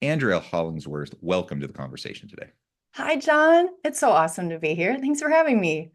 Andrea Hollingsworth, welcome to the conversation today. Hi, John. It's so awesome to be here. Thanks for having me.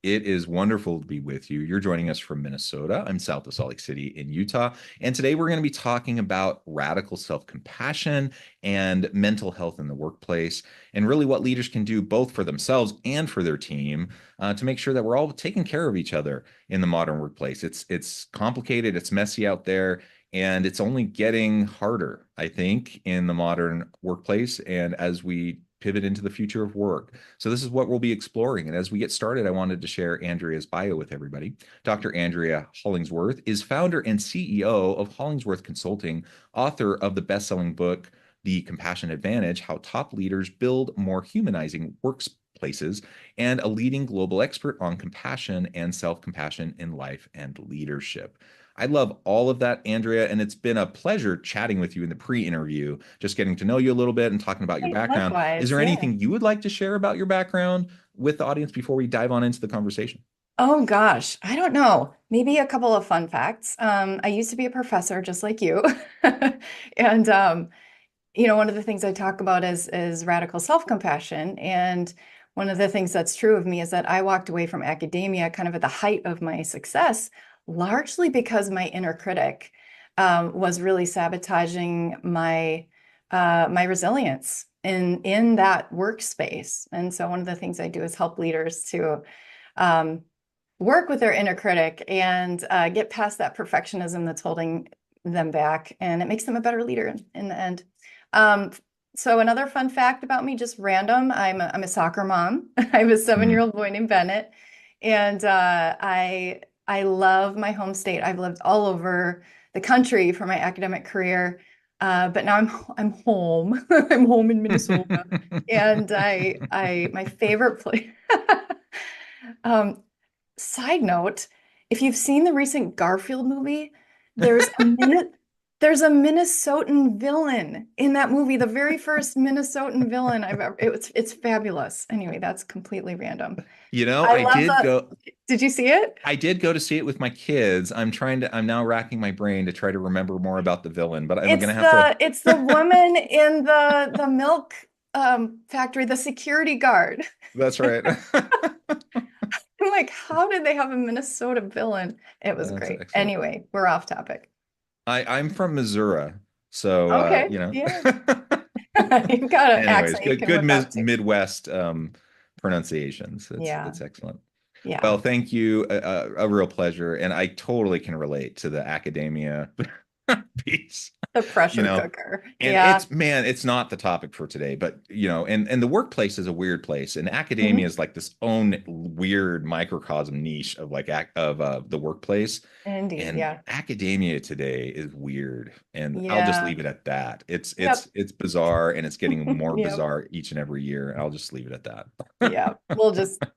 It is wonderful to be with you. You're joining us from Minnesota. I'm south of Salt Lake City in Utah. And today we're going to be talking about radical self compassion and mental health in the workplace, and really what leaders can do both for themselves and for their team to make sure that we're all taking care of each other in the modern workplace. It's complicated, it's messy out there, and it's only getting harder, I think, in the modern workplace. And as we pivot into the future of work. So this is what we'll be exploring. And as we get started, I wanted to share Andrea's bio with everybody. Dr. Andrea Hollingsworth is founder and CEO of Hollingsworth Consulting, author of the best-selling book, The Compassion Advantage: How Top Leaders Build More Humanizing Workplaces, and a leading global expert on compassion and self-compassion in life and leadership. I love all of that, Andrea, and it's been a pleasure chatting with you in the pre-interview, just getting to know you a little bit and talking about your Hey, background. Is likewise, there yeah. anything you would like to share about your background with the audience before we dive on into the conversation? Oh gosh, I don't know. Maybe a couple of fun facts. I used to be a professor just like you. And one of the things I talk about is radical self-compassion. And one of the things that's true of me is that I walked away from academia kind of at the height of my success, largely because my inner critic was really sabotaging my resilience in that workspace. And so one of the things I do is help leaders to um, work with their inner critic and get past that perfectionism that's holding them back, and it makes them a better leader in the end. Um, so another fun fact about me, just random, I'm a soccer mom. I have a 7-year-old boy named Bennett, and I love my home state. I've lived all over the country for my academic career, but now I'm home. I'm home in Minnesota, and I my favorite place. Um, Side note, if you've seen the recent Garfield movie, there's a minute there's a Minnesotan villain in that movie, the very first Minnesotan villain I've ever it's fabulous. Anyway, that's completely random. You know, I love that. Did you see it? I did go to see it with my kids. I'm now racking my brain to try to remember more about the villain, but I'm gonna It's have to. the woman in the milk factory, the security guard. That's right. I'm like, how did they have a Minnesota villain? It was That's great. excellent. Anyway, we're off topic. I'm from Missouri, so Okay, yeah. You've got an Anyways, accent you can good whip out too. Midwest pronunciations. Yeah, It's excellent. yeah. Well, thank you. A real pleasure, and I totally can relate to the academia piece. The You pressure know, cooker. and Yeah. it's not the topic for today, but and the workplace is a weird place, and academia Mhm. is like this own weird microcosm niche of the workplace. Indeed. And Yeah. academia today is weird, and I'll just Yeah. leave it at that. It's Yep. it's it's bizarre, and it's getting more Yep. bizarre each and every year. I'll just leave it at that. Yeah.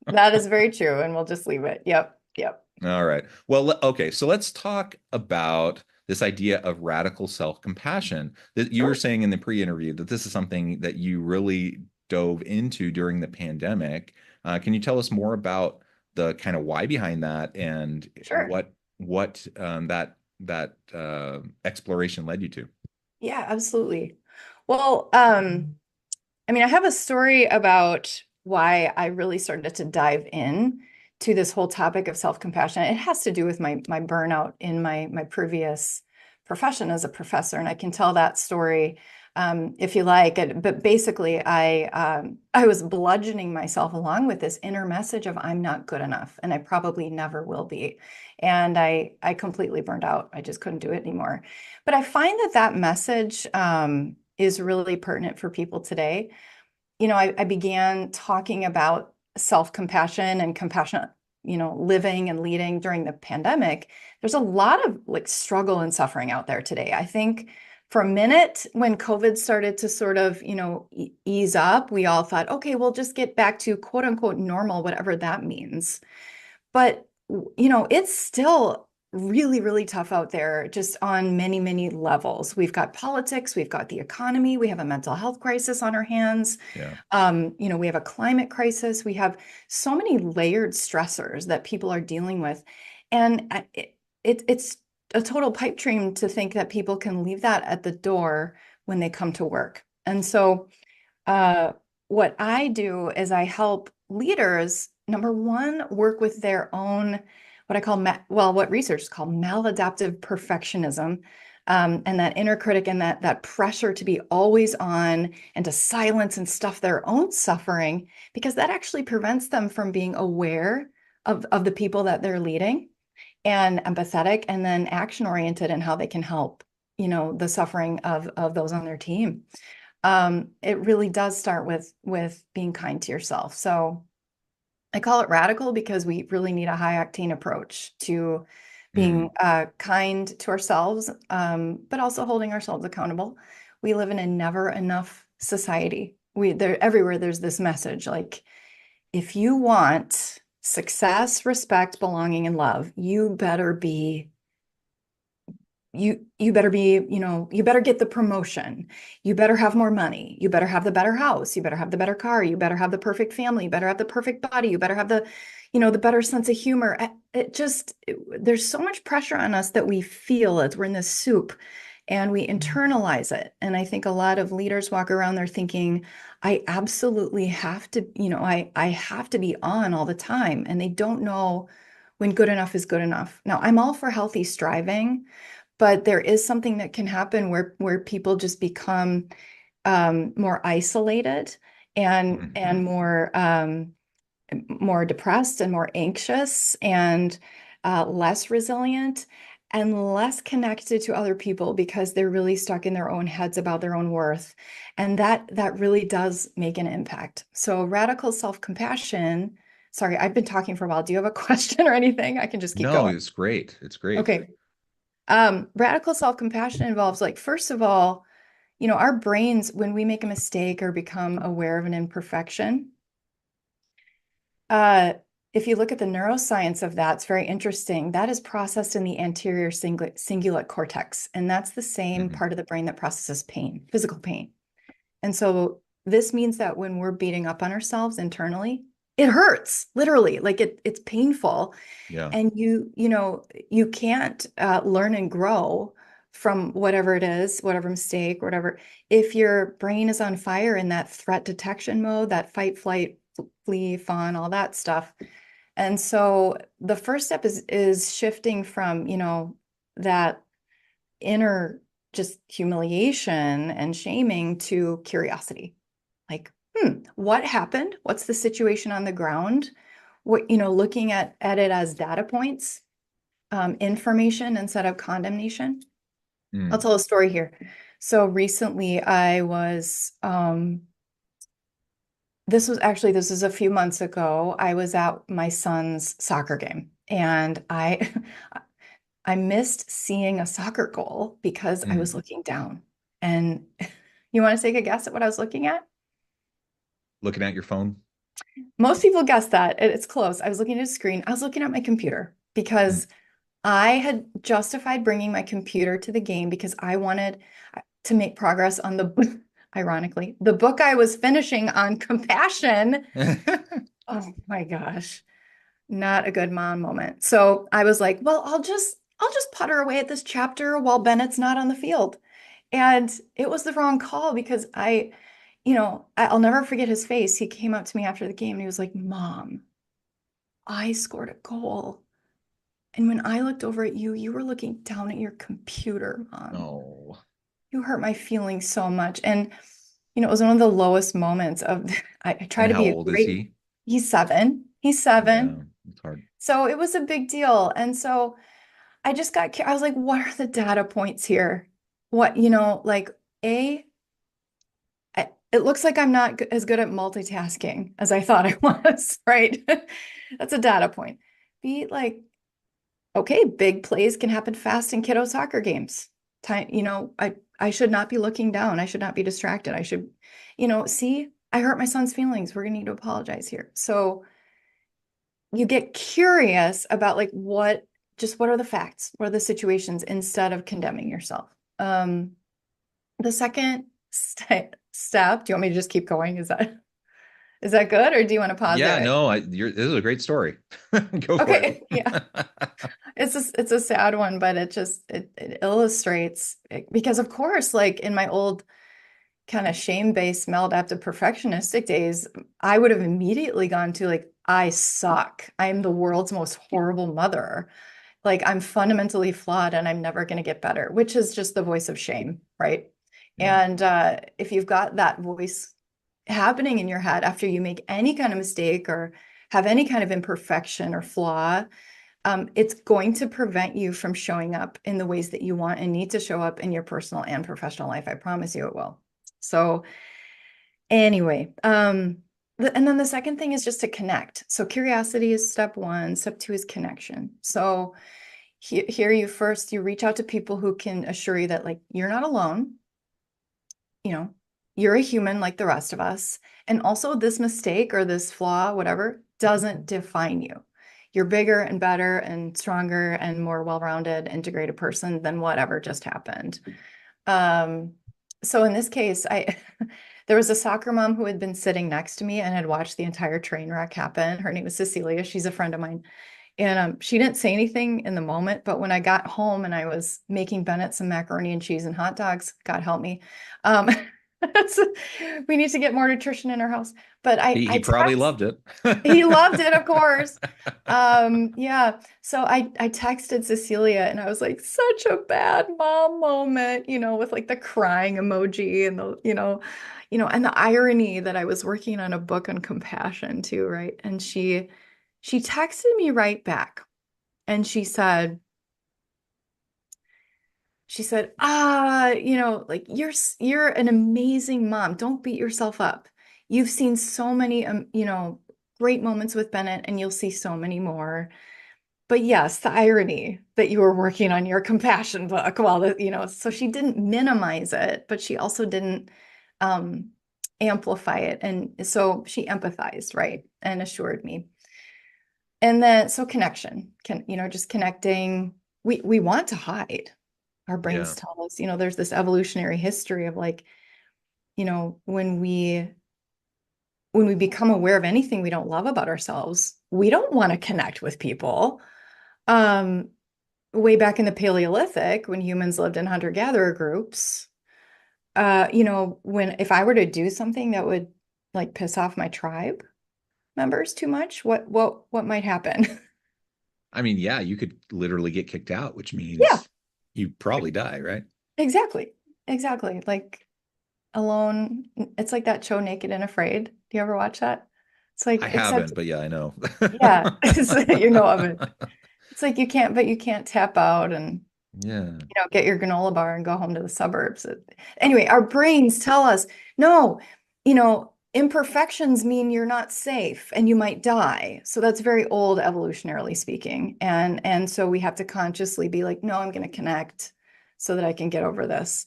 That is very true, and we'll just leave it. Yep. Yep. All right. Well, okay. So let's talk about this idea of radical self-compassion that you were Sure. saying in the pre-interview that this is something that you really dove into during the pandemic. Can you tell us more about the kind of why behind that and Sure. what that exploration led you to? Yeah, absolutely. Well, I mean, I have a story about why I really started to dive in to this whole topic of self-compassion. It has to do with my burnout in my previous profession as a professor, and I can tell that story if you like. But basically, I was bludgeoning myself along with this inner message of I'm not good enough, and I probably never will be. And I completely burned out. I just couldn't do it anymore. But I find that message is really pertinent for people today. I began talking about self-compassion and compassionate, living and leading during the pandemic. There's a lot of like struggle and suffering out there today. I think for a minute when COVID started to sort of, ease up, we all thought, okay, we'll just get back to quote unquote normal, whatever that means. But, it's still really, really tough out there just on many, many levels. We've got politics, we've got the economy, we have a mental health crisis on our hands. Yeah. We have a climate crisis. We have so many layered stressors that people are dealing with. And it's a total pipe dream to think that people can leave that at the door when they come to work. And so uh, what I do is I help leaders, number one, work with their own, what I call, what research is called maladaptive perfectionism, and that inner critic and that pressure to be always on and to silence and stuff their own suffering, because that actually prevents them from being aware of the people that they're leading and empathetic and then action oriented in how they can help, the suffering of those on their team. It really does start with being kind to yourself. So I call it radical because we really need a high octane approach to being Mm. kind to ourselves, but also holding ourselves accountable. We live in a never enough society. Everywhere there's this message like, if you want success, respect, belonging, and love, you better be, you better get the promotion. You better have more money. You better have the better house. You better have the better car. You better have the perfect family. You better have the perfect body. You better have the better sense of humor. There's so much pressure on us that we feel it. We're in this soup and we internalize it. And I think a lot of leaders walk around there thinking, I absolutely have to, I have to be on all the time. And they don't know when good enough is good enough. Now, I'm all for healthy striving, but there is something that can happen where people just become more isolated and Mhm. more depressed and more anxious and less resilient and less connected to other people because they're really stuck in their own heads about their own worth. And that really does make an impact. So radical self-compassion. Sorry, I've been talking for a while. Do you have a question or anything? I can just keep No, going. it's great. It's great. Okay. Radical self-compassion involves, like, first of all, our brains, when we make a mistake or become aware of an imperfection, uh, if you look at the neuroscience of that, it's very interesting. That is processed in the anterior cingulate cortex, and that's the same Mhm. part of the brain that processes pain, physical pain. And so this means that when we're beating up on ourselves internally, it hurts, literally, like it's painful. Yeah. And you can't learn and grow from whatever it is, whatever mistake, whatever, if your brain is on fire in that threat detection mode, that fight, flight, flee, fawn, all that stuff. And so the first step is shifting from, that inner just humiliation and shaming to curiosity. Like, what happened? What's the situation on the ground? What, looking at it as data points, information instead of condemnation. I'll Mm. tell a story here. So recently I was, this was a few months ago. I was at my son's soccer game and I missed seeing a soccer goal because I was Mm. looking down. And you want to take a guess at what I was looking at? Looking at your phone. Most people guess that. It's close. I was looking at a screen. I was looking at my computer Mm. because I had justified bringing my computer to the game because I wanted to make progress on ironically, the book I was finishing on compassion. Oh my gosh, not a good mom moment. So I was like, well, I'll just putter away at this chapter while Bennett's not on the field. And it was the wrong call because I'll never forget his face. He came up to me after the game and he was like, Mom, I scored a goal. And when I looked over at you, you were looking down at your computer, Mom. Oh. You hurt my feelings so much. And, it was one of the lowest moments of, I try And to how be a old is great, he? he's 7. He's Yeah, 7. it's hard. So it was a big deal. And so I was like, what are the data points here? What, like, A, it looks like I'm not as good at multitasking as I thought I was, right? That's a data point. B, like, okay, big plays can happen fast in kiddo soccer games. Time, I should not be looking down. I should not be distracted. I should, see, I hurt my son's feelings. We're gonna need to apologize here. So you get curious about like what are the facts? What are the situations instead of condemning yourself? The second step, do you want me to just keep going? Is that good, or do you want to pause Yeah, there? no, this is a great story. Go for it. Okay, yeah. It's a sad one, but it illustrates because of course, like in my old kind of shame-based maladaptive perfectionistic days, I would have immediately gone to like, I suck. I'm the world's most horrible mother. Like I'm fundamentally flawed and I'm never going to get better, which is just the voice of shame, right? Yeah. And if you've got that voice happening in your head after you make any kind of mistake or have any kind of imperfection or flaw, it's going to prevent you from showing up in the ways that you want and need to show up in your personal and professional life. I promise you it will. So anyway, and then the second thing is just to connect. So curiosity is step one. Step two is connection. So here you reach out to people who can assure you that like you're not alone. You know, you're a human like the rest of us. And also this mistake or this flaw, whatever, doesn't define you. You're bigger and better and stronger and more well-rounded, integrated person than whatever just happened. So in this case, there was a soccer mom who had been sitting next to me and had watched the entire train wreck happen. Her name is Cecilia. She's a friend of mine. And she didn't say anything in the moment, but when I got home and I was making Bennett some macaroni and cheese and hot dogs, God help me, um, we need to get more nutrition in our house. But He probably loved it. he loved it, of course. Yeah. So I texted Cecilia and I was like, such a bad mom moment, with like the crying emoji and and the irony that I was working on a book on compassion too, right? And she texted me right back and she said, like you're an amazing mom. Don't beat yourself up. You've seen so many, great moments with Bennett and you'll see so many more. But yes, the irony that you were working on your compassion book so she didn't minimize it, but she also didn't um, amplify it. And so she empathized, right? And assured me. And then, so connection just connecting. We want to hide. Our Yeah. brains tell us, there's this evolutionary history of like, when we become aware of anything we don't love about ourselves, we don't want to connect with people. Um, Way back in the Paleolithic, when humans lived in hunter-gatherer groups, when if I were to do something that would like piss off my tribe members too much, what might happen? I mean, yeah, you could literally get kicked out, which Yeah, means you probably die, right? exactly. Exactly. Like Alone, it's like that show Naked and Afraid. Do you ever watch that? It's I like, except, haven't, but yeah, I know. yeah, of it. It's like you can't tap out and, Yeah. get your granola bar and go home to the suburbs. Anyway, our brains tell us, no, imperfections mean you're not safe and you might die. So that's very old evolutionarily speaking. And so we have to consciously be like, no, I'm going to connect so that I can get over this.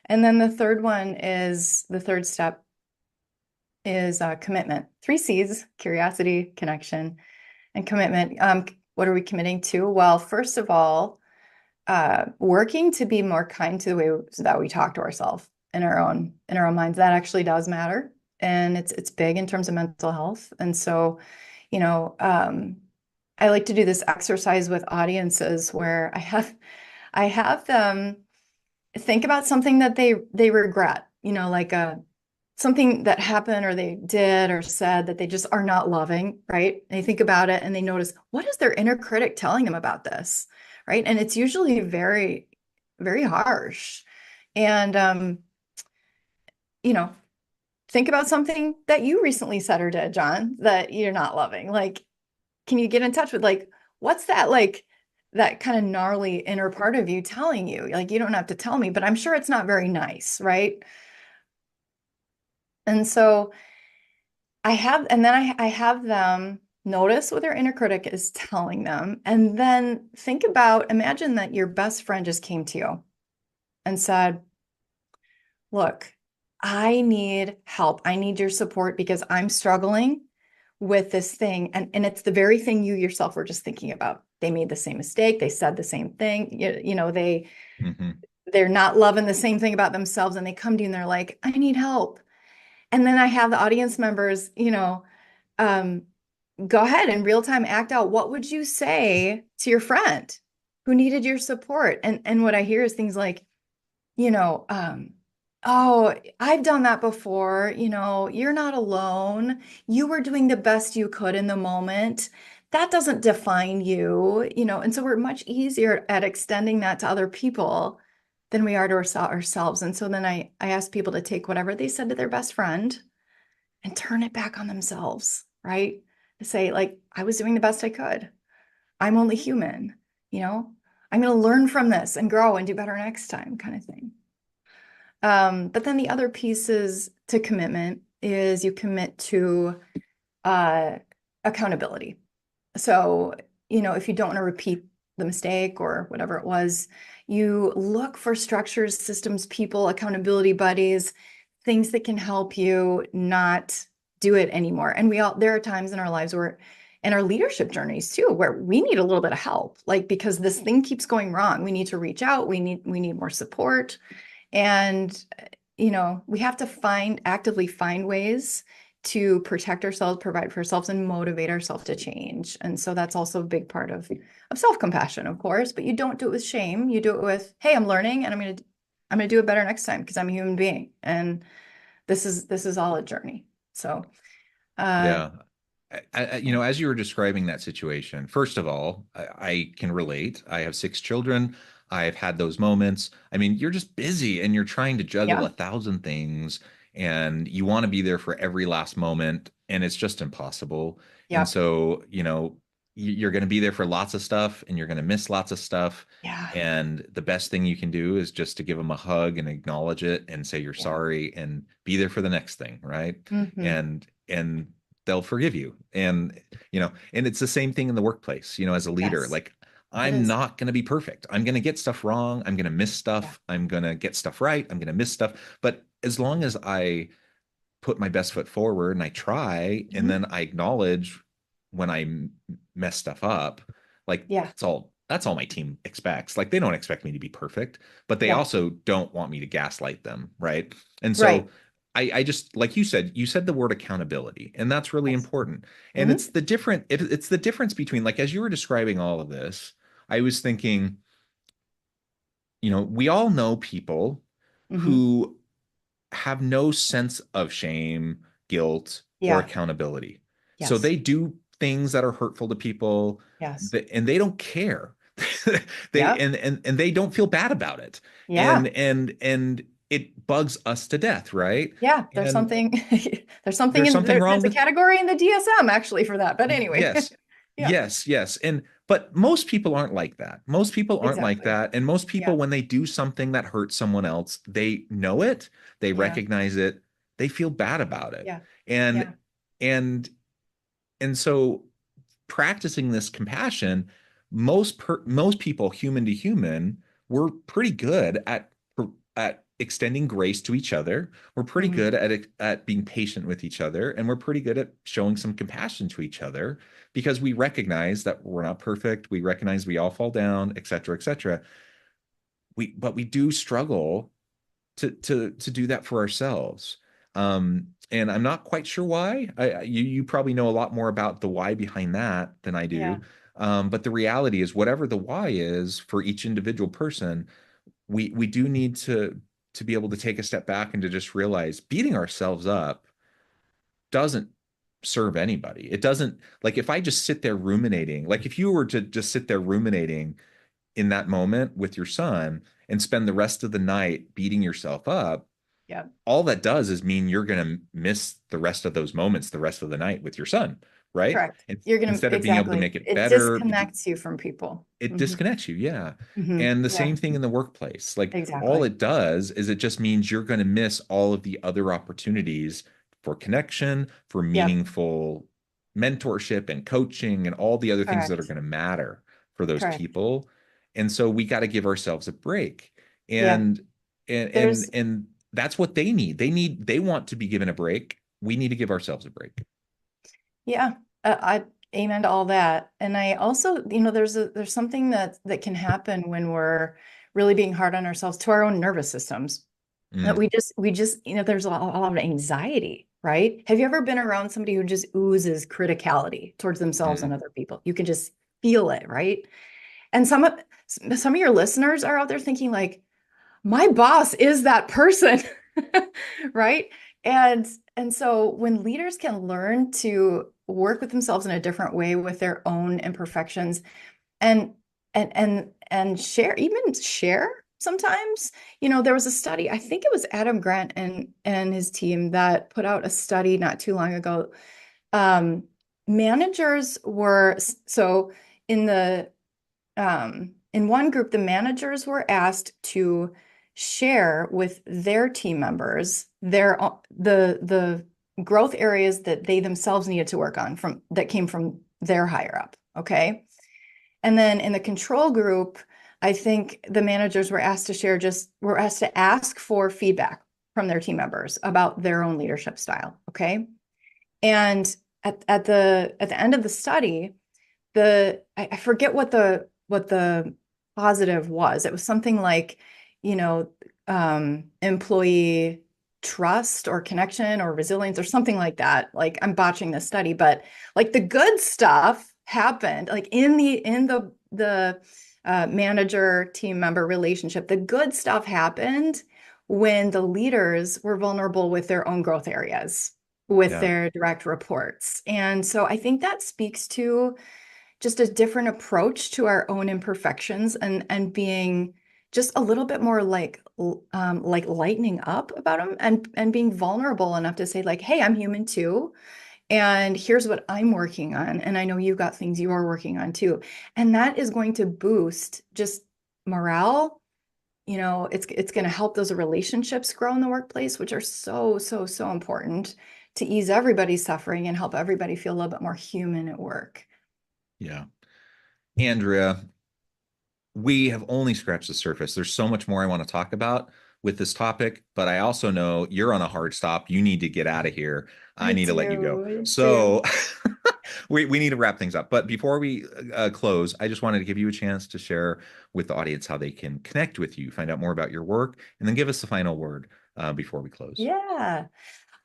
And then the third step is commitment. 3 C's: curiosity, connection, and commitment. What are we committing to? Well, first of all, working to be more kind to the way that we talk to ourselves in our own minds. That actually does matter, and it's big in terms of mental health. And so, I like to do this exercise with audiences where I have them think about something that they regret, like something that happened or they did or said that they just are not loving, right? They think about it and they notice, what is their inner critic telling them about this, right? And it's usually very, very harsh. And you know, think about something that you recently said or did, John, that you're not loving. Like, can you get in touch with like what's that like that kind of gnarly inner part of you telling you? Like, you don't have to tell me, but I'm sure it's not very nice, right? And so I have them notice what their inner critic is telling them. And then imagine that your best friend just came to you and said, look, I need help. I need your support because I'm struggling with this thing. And it's the very thing you yourself were just thinking about. They made the same mistake. They said the same thing. Hmm. They're not loving the same thing about themselves. And they come to you and they're like, I need help. And then I have the audience members, um, go ahead and real time act out. What would you say to your friend who needed your support? And what I hear is things like, you know, um, Oh, I've done that before. You're not alone. You were doing the best you could in the moment. That doesn't define you. And so we're much easier at extending that to other people than we are to ourselves. And so then I ask people to take whatever they said to their best friend and turn it back on themselves, right? To say, like, I was doing the best I could. I'm only human, you know? I'm going to learn from this and grow and do better next time, kind of thing. But then the other pieces to commitment is you commit to uh, accountability. So, if you don't want to repeat the mistake or whatever it was, you look for structures, systems, people, accountability buddies, things that can help you not do it anymore. And there are times in our lives where, in our leadership journeys too, where we need a little bit of help, like because this thing keeps going wrong. We need to reach out. We need more support. And, we have to actively find ways to protect ourselves, provide for ourselves, and motivate ourselves to change. And so that's also a big part of self-compassion, of course, but you don't do it with shame. You do it with, hey, I'm learning and I'm gonna do it better next time because I'm a human being. And this is all a journey. So uh Yeah. As you were describing that situation, first of all, I can relate. I have 6 children. I've had those moments. I mean, you're just busy and you're trying to juggle yeah, 1,000 things and you want to be there for every last moment, and it's just impossible. And yeah, so, you're going to be there for lots of stuff and you're going to miss lots of stuff. yeah, And the best thing you can do is just to give them a hug and acknowledge it and say you're yeah. sorry and be there for the next thing, right? Hmm. And they'll forgive you. And it's the same thing in the workplace, as a leader. Yes, Like, it I'm is. not going to be perfect. I'm going to get stuff wrong. I'm going to miss Yeah. stuff. I'm going to get stuff right. I'm going to miss stuff. But as long as I put my best foot forward and I try, and Mhm. then I acknowledge when I mess stuff up, like Yeah, that's all my team expects. Like, they don't expect me to be perfect, but they yeah, also don't want me to gaslight them, right? And so right. I just, like you said the word accountability, and that's really Yes. important. And Hmm. it's the difference between, like, as you were describing all of this, I was thinking, we all know people Hmm. who have no sense of shame, guilt, or Yeah. accountability. So Yes. they do things that are hurtful to people, Yes. and they don't care. they Yep. and they don't feel bad about it. And Yeah. and it bugs us to death, right? Yeah. There's And something there's something there's in something there. wrong There's a with category in the DSM actually for that. But anyway. yes. Yeah. Yes. And but most people aren't like that. Most people aren't like Exactly. that. And most Yeah. people, when they do something that hurts someone else, they know it, they Yeah. recognize it, they feel bad about it. Yeah. And Yeah. and and so practicing this compassion, most people, human to human, we're pretty good at extending grace to each other. We're pretty Hmm. good at being patient with each other, and we're pretty good at showing some compassion to each other because we recognize that we're not perfect. We recognize we all fall down, et cetera, et cetera. But we do struggle to do that for ourselves. And I'm not quite sure why. You probably know a lot more about the why behind that than I Yeah. do. But the reality is, whatever the why is for each individual person, we do need to be able to take a step back and to just realize beating ourselves up doesn't serve anybody. It doesn't, like, if I just sit there ruminating, like if you were to just sit there ruminating in that moment with your son and spend the rest of the night beating yourself up, Yeah. all that does is mean you're going to miss the rest of those moments the rest of the night with your son, right? Correct. You're gonna Instead of being able to exactly. make it It better, disconnects you from people. it Hmm. disconnects you. Yeah. Hmm. And the Yeah. same thing in the workplace. Like, all Exactly. it does is it just means you're going to miss all of the other opportunities for connection, for Yep. meaningful mentorship and coaching and all the other things that are Correct. going to matter for those Correct. people. And so we got to give ourselves a break. Yeah. And and that's what they need. They want to be given a break. We need to give ourselves a break. Yeah, I amen to all that. And I also, there's something that can happen when we're really being hard on ourselves to our own nervous systems. That Mm, we just, there's a lot of anxiety, right? Have you ever been around somebody who just oozes criticality towards themselves mm. and other people? You can just feel it, right? And some of your listeners are out there thinking like, my boss is that person. right? And and so when leaders can learn to work with themselves in a different way with their own imperfections and and share, even share sometimes. There was a study, I think it was Adam Grant and his team that put out a study not too long ago. um, Managers were so in the in one group, the managers were asked to share with their team members the growth areas that they themselves needed to work on from that came from their higher up. Okay. And then in the control group, I think the managers were asked to ask for feedback from their team members about their own leadership style. Okay. And at the end of the study, I forget what the positive was. It was something like, you know, employee trust or connection or resilience or something like that. Like, I'm botching this study, but like the good stuff happened, like in the manager team member relationship. The good stuff happened when the leaders were vulnerable with their own growth areas, with Yeah. their direct reports. And so I think that speaks to just a different approach to our own imperfections, and being just a little bit more like lightening up about them, and being vulnerable enough to say, like, hey, I'm human too, and here's what I'm working on, and I know you've got things you are working on too. And that is going to boost just morale. It's going to help those relationships grow in the workplace, which are so, so, so important to ease everybody's suffering and help everybody feel a little bit more human at work. Yeah. Andrea, we have only scratched the surface. There's so much more I want to talk about with this topic, but I also know you're on a hard stop. You need to get out of here. I I need to let you go. do. I do. So we need to wrap things up. But before we close, I just wanted to give you a chance to share with the audience how they can connect with you, find out more about your work, and then give us the final word before we close. Yeah.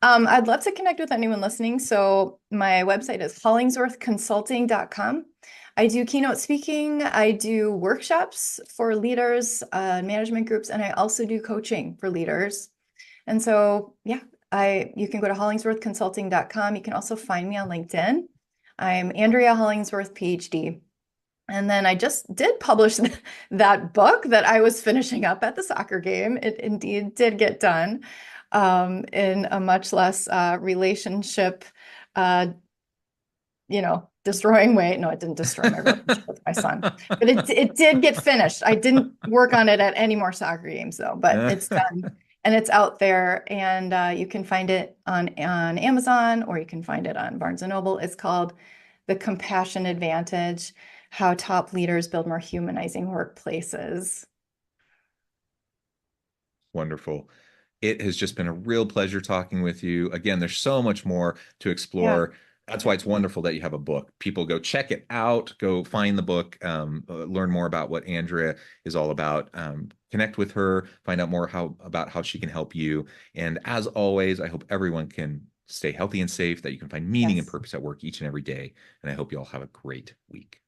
I'd love to connect with anyone listening. So my website is hollingsworthconsulting.com. I do keynote speaking. I do workshops for leaders, management groups, and I also do coaching for leaders. And so, yeah, you can go to hollingsworthconsulting.com. You can also find me on LinkedIn. I'm Andrea Hollingsworth, PhD. And then I just did publish that book that I was finishing up at the soccer game. It indeed did get done, in a much less relationship, uh, destroying way. No, it didn't destroy my relationship with my son, but it did get finished. I didn't work on it at any more soccer games though, but it's done and it's out there, and you can find it on Amazon, or you can find it on Barnes and Noble. It's called The Compassion Advantage: How Top Leaders Build More Humanizing Workplaces. Wonderful. It has just been a real pleasure talking with you. Again, there's so much more to Yeah. explore. That's why it's wonderful that you have a book. People go check it out, go find the book, learn more about what Andrea is all about, connect with her, find out more about how she can help you. And as always, I hope everyone can stay healthy and safe, that you can find meaning and Yes. purpose at work each and every day. And I hope you all have a great week.